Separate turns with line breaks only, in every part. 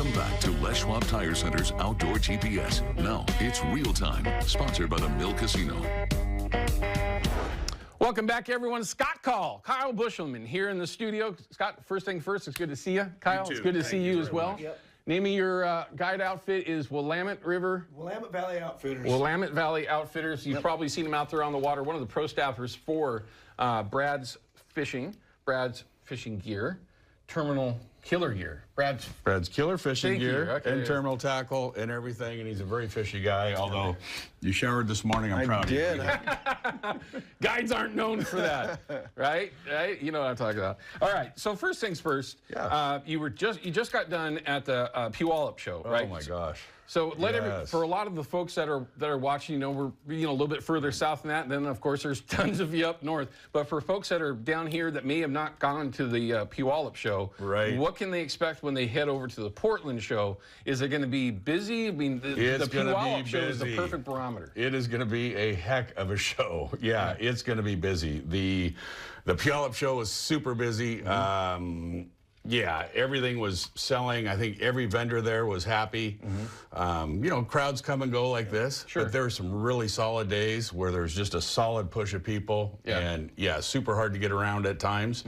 Welcome back to Les Schwab Tire Center's Outdoor GPS. Now it's real time, sponsored by the Mill Casino.
Welcome back, everyone. Scott Kaul, Kyle Buschelman here in the studio. Scott, first thing first, it's good to see you. Kyle, it's good to see you as well.
Yep.
Name of your guide outfit is Willamette River.
Willamette Valley Outfitters.
Willamette Valley Outfitters. You've probably seen them out there on the water. One of the pro staffers for Brad's Fishing Gear, Terminal Killer Gear.
Brad's killer fishing gear
Okay,
and terminal tackle and everything, and he's a very fishy guy, although you showered this morning, I'm proud of you.
Guides aren't known for that, right? You know what I'm talking about. All right, so first things first, you just got done at the Puyallup show, right?
Oh my gosh.
So for a lot of the folks that are watching, we're a little bit further south than that. And then of course there's tons of you up north. But for folks that are down here that may have not gone to the Puyallup show,
right?
What can they expect when they head over to the Portland show? Is it going to be busy? I mean, the Puyallup show is the perfect barometer.
It is going to be a heck of a show. Yeah, it's going to be busy. The Puyallup show was super busy. Yeah, everything was selling. I think every vendor there was happy. Crowds come and go like this, but there were some really solid days where there's just a solid push of people, and super hard to get around at times.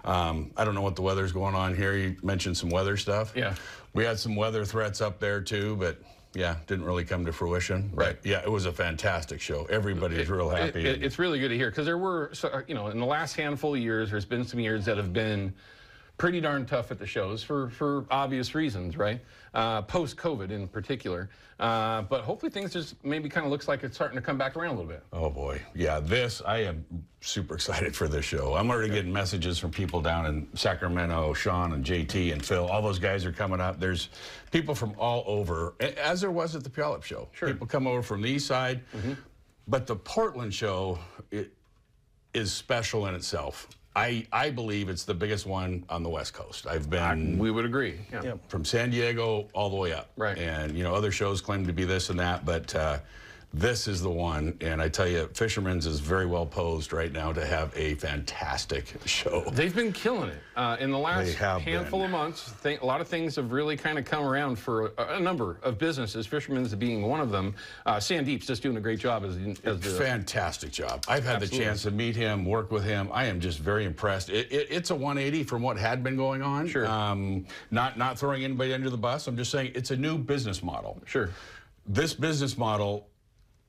I don't know what the weather's going on here. You mentioned some weather stuff. Yeah, we had some weather threats up there too, but didn't really come to fruition.
Right.
But, it was a fantastic show. Everybody's real happy.
It's really good to hear, because there were, in the last handful of years, there's been some years that have been pretty darn tough at the shows for obvious reasons, right? Post-COVID in particular. But hopefully things just maybe kind of looks like it's starting to come back around a little bit.
Oh boy, yeah, I am super excited for this show. I'm already getting messages from people down in Sacramento, Sean and JT and Phil. All those guys are coming up. There's people from all over, as there was at the Puyallup show. People come over from the east side, but the Portland show is special in itself. I believe it's the biggest one on the West Coast. I've been...
We would agree.
From San Diego all the way up.
Right.
And, other shows claim to be this and that, but this is the one. And I tell you, Fisherman's is very well posed right now to have a fantastic show.
They've been killing it. In the last handful of months, a lot of things have really kind of come around for a number of businesses, Fisherman's being one of them. Sandeep's just doing a great job as the...
Fantastic job. I've had the chance to meet him, work with him. I am just very impressed. It's a 180 from what had been going on.
Sure.
Not throwing anybody under the bus. I'm just saying it's a new business model.
Sure.
This business model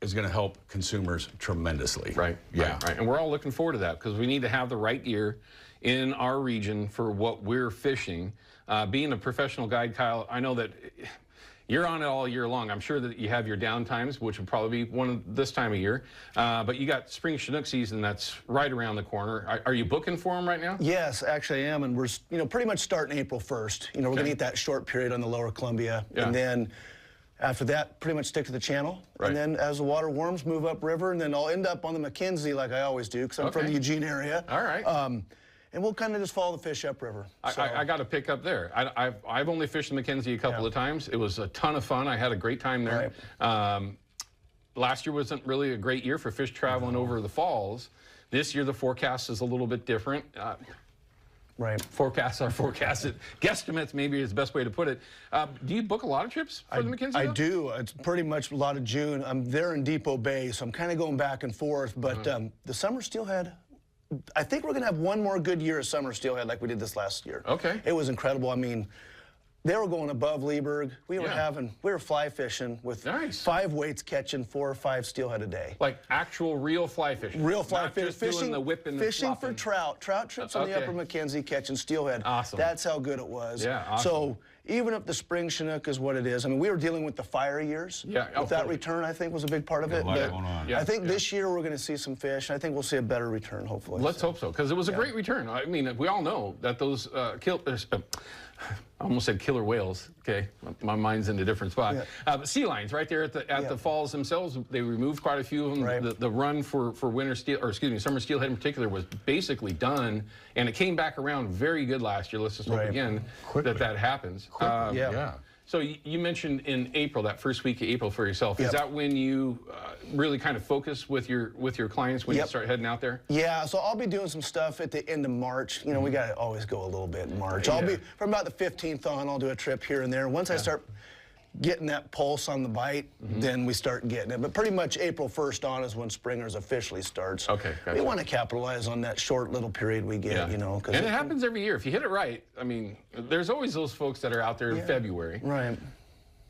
is going to help consumers tremendously.
Right. And we're all looking forward to that, because we need to have the right gear in our region for what we're fishing. Being a professional guide, Kyle, I know that you're on it all year long. I'm sure that you have your down times, which would probably be one of this time of year. But you got spring Chinook season that's right around the corner. Are you booking for them right now?
Yes, actually I am, and we're pretty much starting April 1st. We're going to get that short period on the Lower Columbia, and then after that, pretty much stick to the channel. And then as the water warms, move upriver, and then I'll end up on the McKenzie like I always do, because I'm from the Eugene area.
All right.
And we'll kind of just follow the fish upriver. So.
I got to pick up there. I've only fished the McKenzie a couple of times. It was a ton of fun. I had a great time there. Last year wasn't really a great year for fish traveling over the falls. This year the forecast is a little bit different. Forecasts are forecasted. Guesstimates maybe is the best way to put it. Do you book a lot of trips for the McKenzie?
I do. It's pretty much a lot of June. I'm there in Depot Bay, so I'm kind of going back and forth. But the summer steelhead, I think we're going to have one more good year of summer steelhead like we did this last year.
Okay.
It was incredible. I mean, they were going above Leeburg. We were fly fishing with 5 weights catching 4 or 5 steelhead a day.
Like actual real fly fishing.
Real fly
fishing.
Fishing
the whip and
fishing for trout. Trout trips on the upper McKenzie catching steelhead.
Awesome.
That's how good it was.
Yeah, awesome.
So even if the spring Chinook is what it is, I mean, we were dealing with the fire years. With that return, I think, was a big part of it. But I think this year we're going to see some fish. I think we'll see a better return, hopefully.
Let's hope so, because it was a great return. I mean, we all know that those I almost said killer whales. Okay, my mind's in a different spot. But sea lions right there at the falls themselves. They removed quite a few of them. The run for winter steel, or excuse me, summer steelhead in particular, was basically done, and it came back around very good last year. Let's just hope again that happens. So you mentioned in April, that first week of April for yourself. Is that when you really kind of focus with your clients when you start heading out there?
Yeah, so I'll be doing some stuff at the end of March. You know, we got to always go a little bit in March. I'll be, from about the 15th on, I'll do a trip here and there. Once I start getting that pulse on the bite, then we start getting it. But pretty much April 1st on is when springers officially starts.
Okay, gotcha.
We want to capitalize on that short little period we get, you know.
And it happens every year. If you hit it right, I mean, there's always those folks that are out there in February.
Right.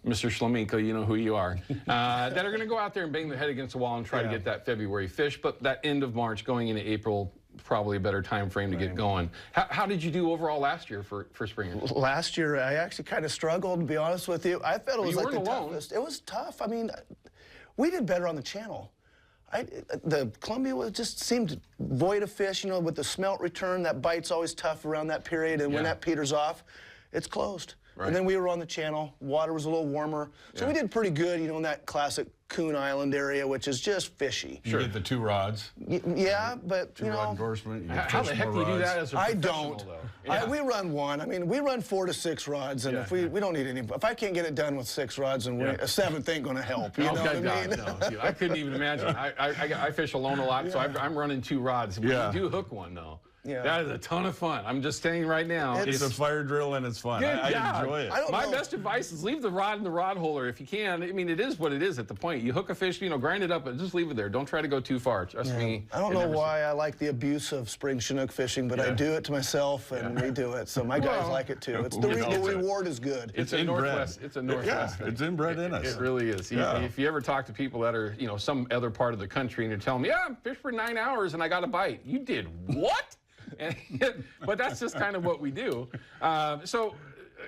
Mr. Shlemenko, you know who you are, that are going to go out there and bang their head against the wall and try to get that February fish. But that end of March going into April, probably a better time frame to get going. How did you do overall last year for springers?
Last year, I actually kind of struggled, to be honest with you. I felt it was like the
alone.
toughest. It was tough. I mean, we did better on the channel. The Columbia just seemed void of fish, you know, with the smelt return. That bite's always tough around that period, and when that peters off, it's closed. Right. And then we were on the channel. Water was a little warmer. So we did pretty good, you know, in that classic Coon Island area, which is just fishy.
You get the 2 rods.
Yeah, but, you know.
2-rod endorsement.
How the heck do you do that as a professional, though?
We run one. I mean, we run 4 to 6 rods, and if we don't need any. If I can't get it done with 6 rods, and a 7th ain't going to help. You know what I mean?
No, I couldn't even imagine. I fish alone a lot, so I'm running 2 rods. When you do hook one, though. Yeah. That is a ton of fun. I'm just saying right now.
It's a fire drill and it's fun. I enjoy it.
My best advice is leave the rod in the rod holder if you can. I mean, it is what it is at the point. You hook a fish, you know, grind it up, but just leave it there. Don't try to go too far. Trust me.
I don't know why I like the abuse of spring Chinook fishing, but I do it to myself, and we do it. So my guys like it too. It's the reward is good.
It's a Northwest. It's a Northwest thing.
It's inbred in us.
It really is. If you ever talk to people that are, you know, some other part of the country, and you tell them, yeah, I fished for 9 hours and I got a bite. You did what? But that's just kind of what we do. So,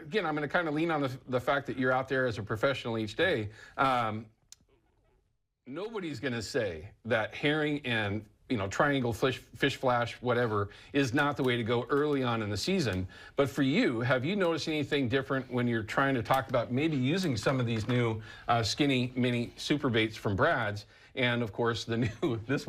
again, I'm going to kind of lean on the fact that you're out there as a professional each day. Nobody's going to say that herring and, you know, triangle fish flash, whatever, is not the way to go early on in the season. But for you, have you noticed anything different when you're trying to talk about maybe using some of these new skinny mini super baits from Brad's? And of course, the new, this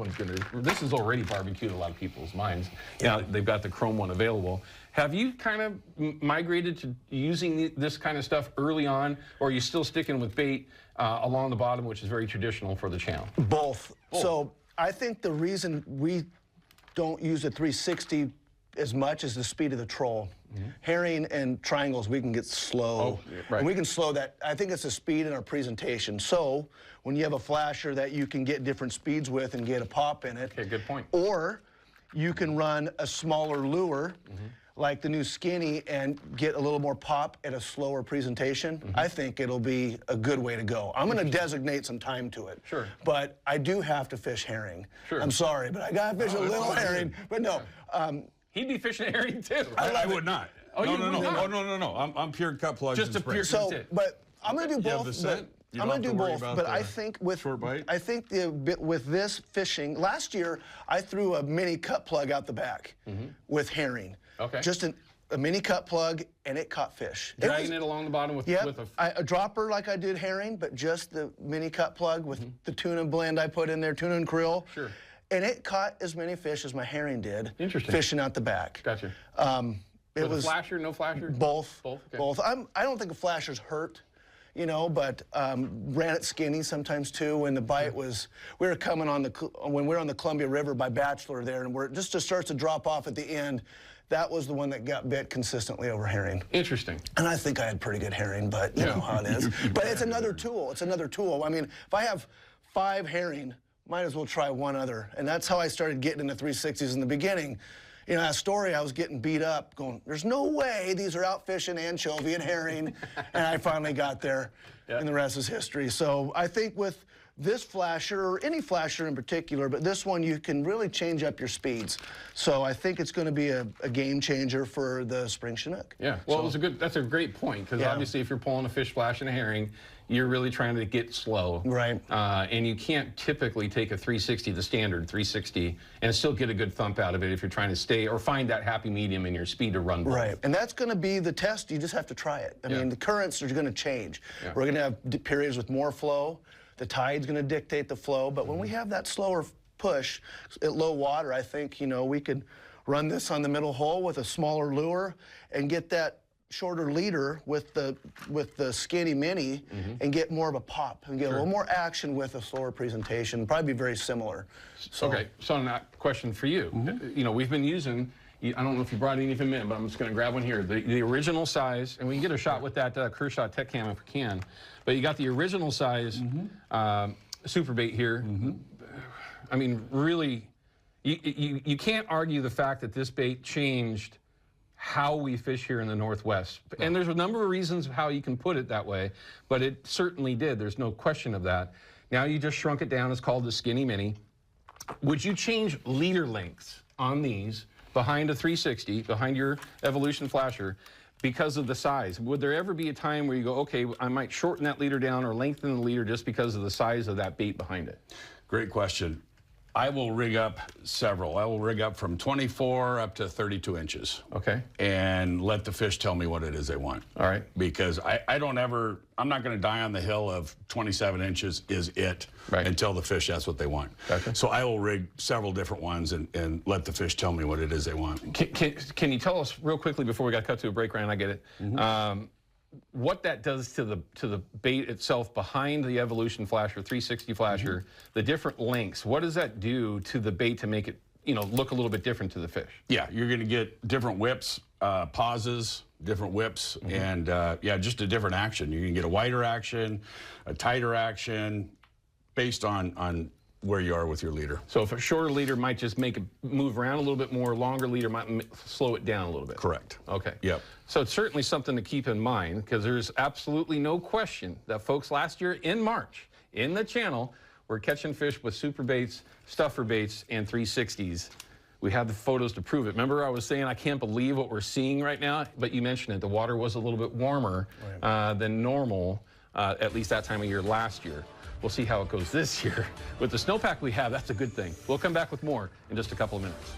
is already barbecued in a lot of people's minds. Now they've got the chrome one available. Have you kind of migrated to using this kind of stuff early on, or are you still sticking with bait along the bottom, which is very traditional for the channel?
Both. So I think the reason we don't use a 360 as much as the speed of the troll. Herring and triangles, we can get slow. And we can slow that. I think it's the speed in our presentation. So when you have a flasher that you can get different speeds with and get a pop in it.
Okay, good point.
Or you can run a smaller lure, like the new skinny, and get a little more pop at a slower presentation. I think it'll be a good way to go. I'm going to designate some time to it.
Sure.
But I do have to fish herring.
Sure.
I'm sorry, but I got to fish a little herring. But no.
He'd be fishing herring too.
I would not.
Oh,
no. I'm pure cut plugs.
Just a pure.
But I'm going to do both. I'm going to do both, but I think with
short bite?
I think with this fishing, last year I threw a mini cut plug out the back with herring.
Okay.
Just a mini cut plug, and it caught fish.
Dragging it along the bottom with
a dropper like I did herring, but just the mini cut plug with the tuna blend I put in there, tuna and krill.
Sure.
And it caught as many fish as my herring did.
Interesting.
Fishing out the back.
Gotcha.
It was
a flasher, no flasher?
Both.
Both. Okay.
Both. I don't think a flasher's hurt, you know, but ran it skinny sometimes too. When the bite was, we were coming on when we were on the Columbia River by Bachelor there, and it just starts to drop off at the end. That was the one that got bit consistently over herring.
Interesting.
And I think I had pretty good herring, but you know how it is. But it's another tool. It's another tool. I mean, if I have 5 herring, might as well try one other. And that's how I started getting into 360s in the beginning. You know, that story, I was getting beat up, going, there's no way these are out fishing anchovy and herring. And I finally got there, and the rest is history. So I think with this flasher, or any flasher in particular, but this one, you can really change up your speeds. So I think it's going to be a game changer for the spring Chinook.
Yeah, well, so, that's a great point, because obviously if you're pulling a fish flash and a herring, you're really trying to get slow.
Right.
And you can't typically take a 360, the standard 360, and still get a good thump out of it if you're trying to stay or find that happy medium in your speed to run both.
Right, and that's going to be the test. You just have to try it. I mean, the currents are going to change. We're going to have periods with more flow. The tide's going to dictate the flow, but when we have that slower push at low water, I think, you know, we could run this on the middle hole with a smaller lure and get that shorter leader with the skinny mini and get more of a pop and get a little more action with a slower presentation. Probably be very similar. So,
okay, so on that question for you, you know, we've been using, I don't know if you brought any of them in, but I'm just going to grab one here. The original size, and we can get a shot with that Kershaw Tech Cam if we can, but you got the original size super bait here. I mean, really, you can't argue the fact that this bait changed how we fish here in the Northwest. And there's a number of reasons how you can put it that way, but it certainly did. There's no question of that. Now you just shrunk it down. It's called the Skinny Mini. Would you change leader lengths on these behind a 360, behind your Evolution flasher, because of the size? Would there ever be a time where you go, okay, I might shorten that leader down or lengthen the leader just because of the size of that bait behind it?
Great question. I will rig up several. I will rig up from 24 up to 32 inches.
Okay.
And let the fish tell me what it is they want.
All right.
Because I'm not going to die on the hill of 27 inches is it and tell the fish that's what they want.
Gotcha.
So I will rig several different ones and let the fish tell me what it is they want.
Can you tell us real quickly before we got cut to a break, Ryan? I get it. What that does to the bait itself behind the Evolution flasher, 360 flasher, the different lengths, what does that do to the bait to make it, you know, look a little bit different to the fish?
Yeah, you're going to get different whips, pauses, different whips, and yeah, just a different action. You can get a wider action, a tighter action, based on where you are with your leader.
So if a shorter leader might just make it move around a little bit more, longer leader might slow it down a little bit.
Correct.
Okay.
Yep.
So it's certainly something to keep in mind, because there's absolutely no question that folks last year in March in the channel were catching fish with super baits, stuffer baits, and 360s. We have the photos to prove it. Remember I was saying I can't believe what we're seeing right now, but you mentioned it. The water was a little bit warmer than normal, at least that time of year last year. We'll see how it goes this year. With the snowpack we have, that's a good thing. We'll come back with more in just a couple of minutes.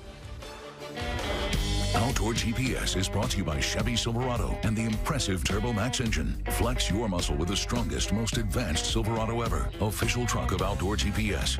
Outdoor GPS is brought to you by Chevy Silverado and the impressive Turbo Max engine. Flex your muscle with the strongest, most advanced Silverado ever. Official truck of Outdoor GPS.